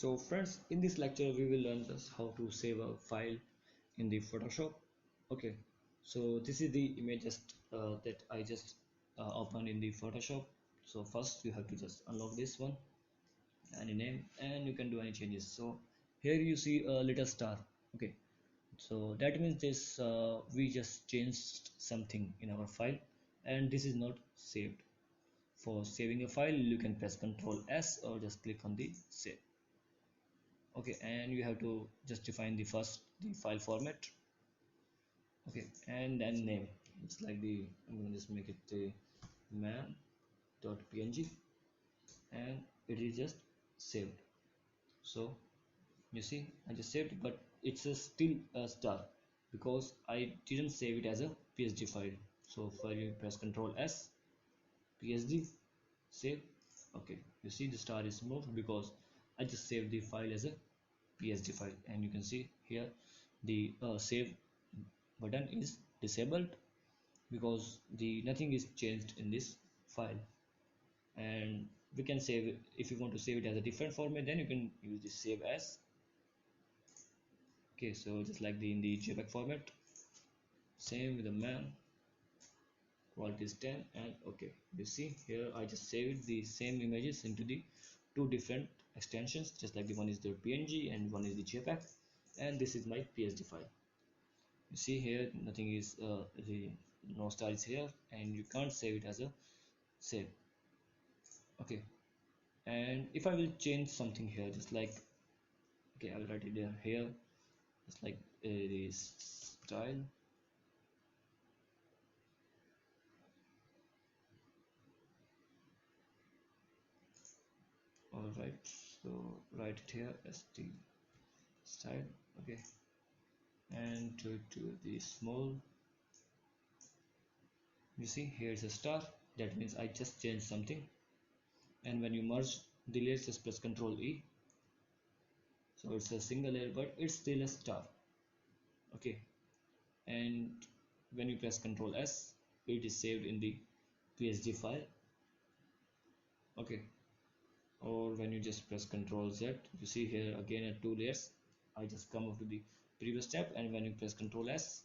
So friends, in this lecture we will learn this how to save a file in the Photoshop. Okay, so this is the images that I just opened in the Photoshop. So first you have to just unlock this one, any name, and you can do any changes. So here you see a little star. Okay, so that means this we just changed something in our file and this is not saved. For saving a file you can press Ctrl S or just click on the save. Okay, and you have to just define the file format. Okay, and then name. It's like I'm going to just make it the man.png and it is just saved. So you see I just saved, but it's still a star because I didn't save it as a psd file. So for you press Ctrl S, psd, save. Okay, you see the star is moved because I just saved the file as a psd file, and you can see here the save button is disabled because the nothing is changed in this file. And we can save it. If you want to save it as a different format, then you can use the save as. Okay, so just like in the JPEG format, same with the man, quality is 10, and okay, you see here I just saved the same images into the two different extensions, just like the one is the PNG and one is the JPEG, and this is my PSD file. You see here nothing is the no star is here and you can't save it as a save. Okay, and if I will change something here, just like, okay, I will write it there here, just like the style. All right, so write it here as the style. Okay, and to the small, you see here is a star, that means I just changed something. And when you merge the layers, just press Ctrl E, so it's a single layer but it's still a star. Okay, and when you press Ctrl S, it is saved in the PSD file. Okay, or when you just press Ctrl Z, you see here again at two layers, I just come up to the previous step, and when you press Ctrl S,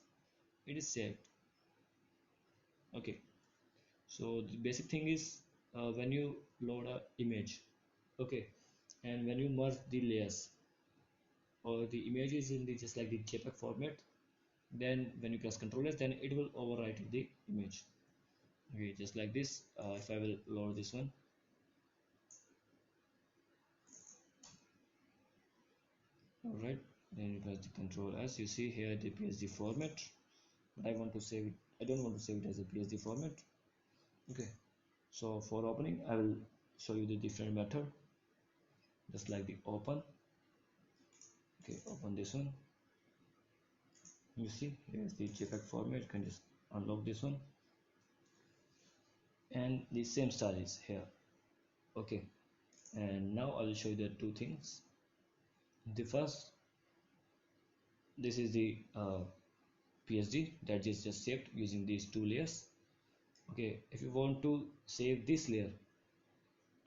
it is saved. Okay, so the basic thing is when you load a image, okay, and when you merge the layers or the image is in the just like the JPEG format, then when you press Ctrl S, then it will overwrite the image. Okay, just like this. If I will load this one, all right, then you press the Ctrl S, you see here the PSD format, but I want to save it, I don't want to save it as a PSD format. Okay, so for opening I will show you the different method, just like the open. Okay, open this one, you see here's the JPEG format, you can just unlock this one and the same style is here. Okay, and now I will show you the two things. The first, this is the PSD that is just saved using these two layers. Okay, if you want to save this layer,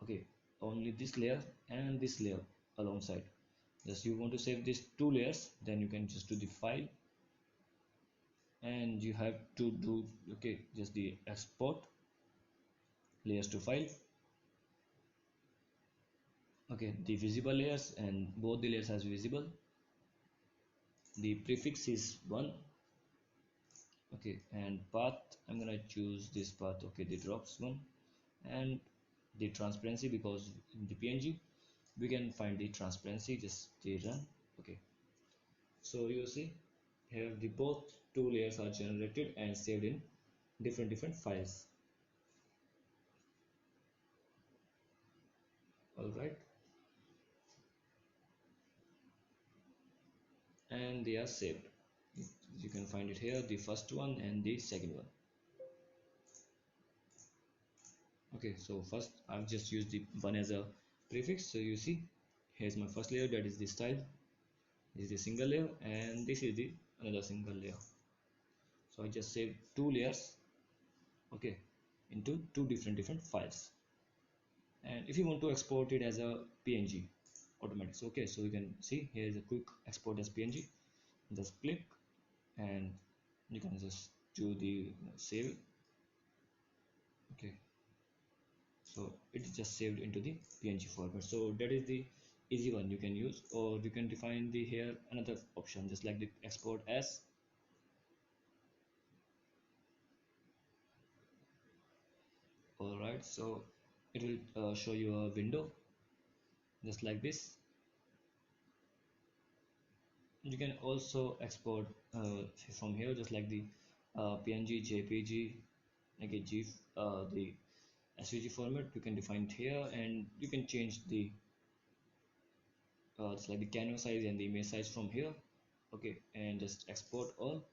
okay, only this layer and this layer alongside, just you want to save these two layers, then you can just do the file and you have to do, okay, just the export layers to file. Okay, the visible layers and both the layers as visible, the prefix is 1. Okay, and path, I'm gonna choose this path. Okay, the drops one, and the transparency, because in the PNG we can find the transparency, just the run. Okay, so you see here the both two layers are generated and saved in different files. All right, and they are saved. You can find it here, the first one and the second one. Okay, so first I've just used the one as a prefix. So you see here's my first layer, that is the style. This is the single layer and this is the another single layer. So I just saved two layers, okay, into two different files. And if you want to export it as a PNG, automatic. So okay, so you can see here is a quick export as PNG. Just click and you can just do the save. Okay, so it is just saved into the PNG format. So that is the easy one you can use, or you can define the here another option just like the export as. Alright, so it will show you a window just like this. You can also export from here just like the PNG, JPG, like a GIF, the SVG format you can define it here, and you can change the it's like the canvas size and the image size from here. Okay, and just export all.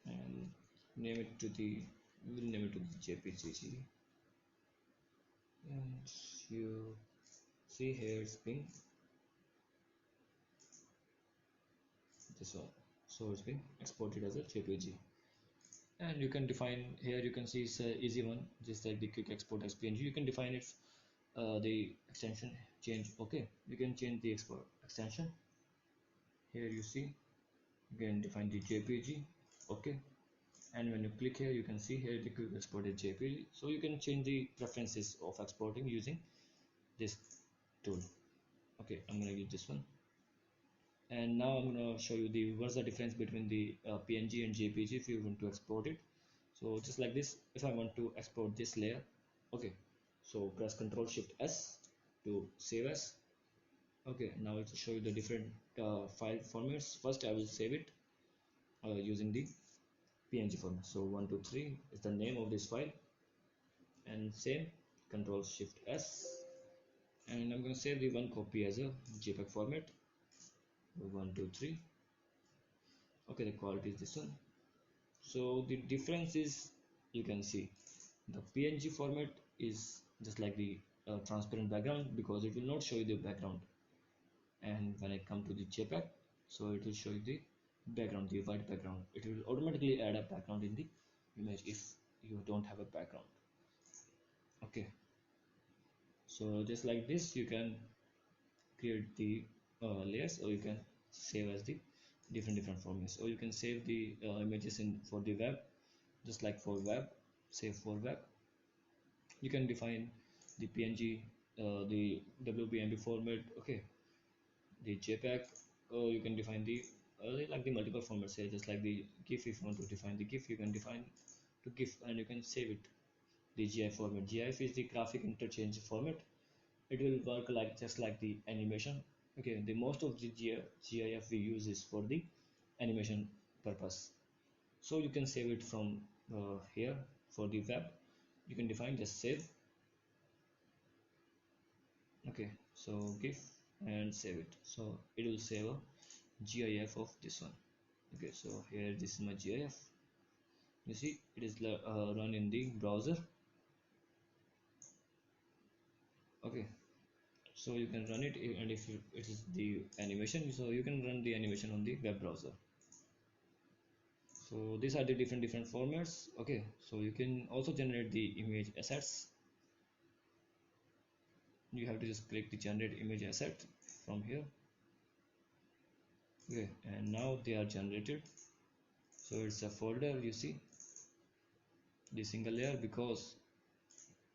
And name it to the, we will name it to the JPG. And you see here it's being this one, so it's been exported as a JPG. And you can define here, you can see it's a easy one just like the quick export as PNG. You can define its the extension change. Okay, you can change the export extension. Here you see you can define the JPG. Okay, and when you click here you can see here the quick export is JPG. So you can change the preferences of exporting using this tool. Okay, I'm gonna use this one. And now I'm gonna show you the what's the difference between the PNG and JPG if you want to export it. So just like this, if I want to export this layer, okay, so press Ctrl Shift S to save as. Okay, now it will show you the different file formats. First I will save it using the PNG format. So 123 is the name of this file, and same Ctrl Shift S, and I'm going to save the one copy as a JPEG format. 123. Okay, the quality is this one. So the difference is, you can see the PNG format is just like the transparent background because it will not show you the background, and when I come to the JPEG, so it will show you the background, the white background. It will automatically add a background in the image if you don't have a background. Okay, so just like this you can create the layers, or you can save as the different formats, or you can save the images in for the web, just like for web, save for web. You can define the PNG, the WPMB format. Okay, the JPEG, you can define the like the multiple formats here, just like the GIF. If you want to define the GIF, you can define to GIF, and you can save it. The GIF format, GIF is the graphic interchange format. It will work like just like the animation. Okay, the most of the GIF we use is for the animation purpose, so you can save it from here. For the web, you can define just save. Okay, so GIF and save it, so it will save a GIF of this one. Okay, so here this is my GIF. You see it is run in the browser. Okay, so you can run it, and if it is the animation, so you can run the animation on the web browser. So these are the different formats. Okay, so you can also generate the image assets. You have to just click the generate image asset from here. Okay, and now they are generated. So it's a folder, you see the single layer, because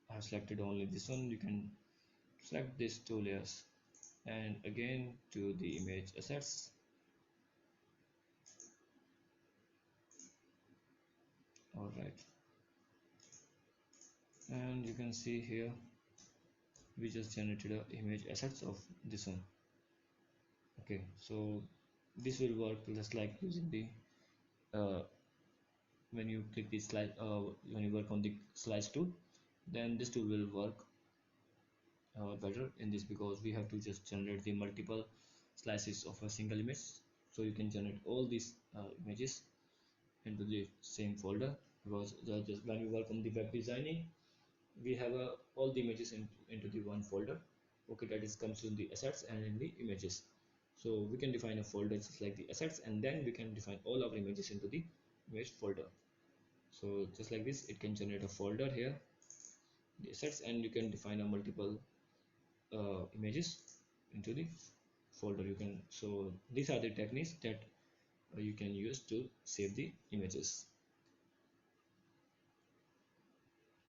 I have selected only this one. You can select these two layers, and again to the image assets. All right, and you can see here we just generated a image assets of this one. Okay, so this will work just like using the when you click the slide, when you work on the slice tool, then this tool will work better in this, because we have to just generate the multiple slices of a single image. So you can generate all these images into the same folder, because just when we work on the web designing, we have all the images into the one folder. Okay, that is comes in the assets and in the images. So we can define a folder just like the assets, and then we can define all our images into the image folder. So just like this, it can generate a folder here, the assets, and you can define a multiple images into the folder. You can, so these are the techniques that you can use to save the images.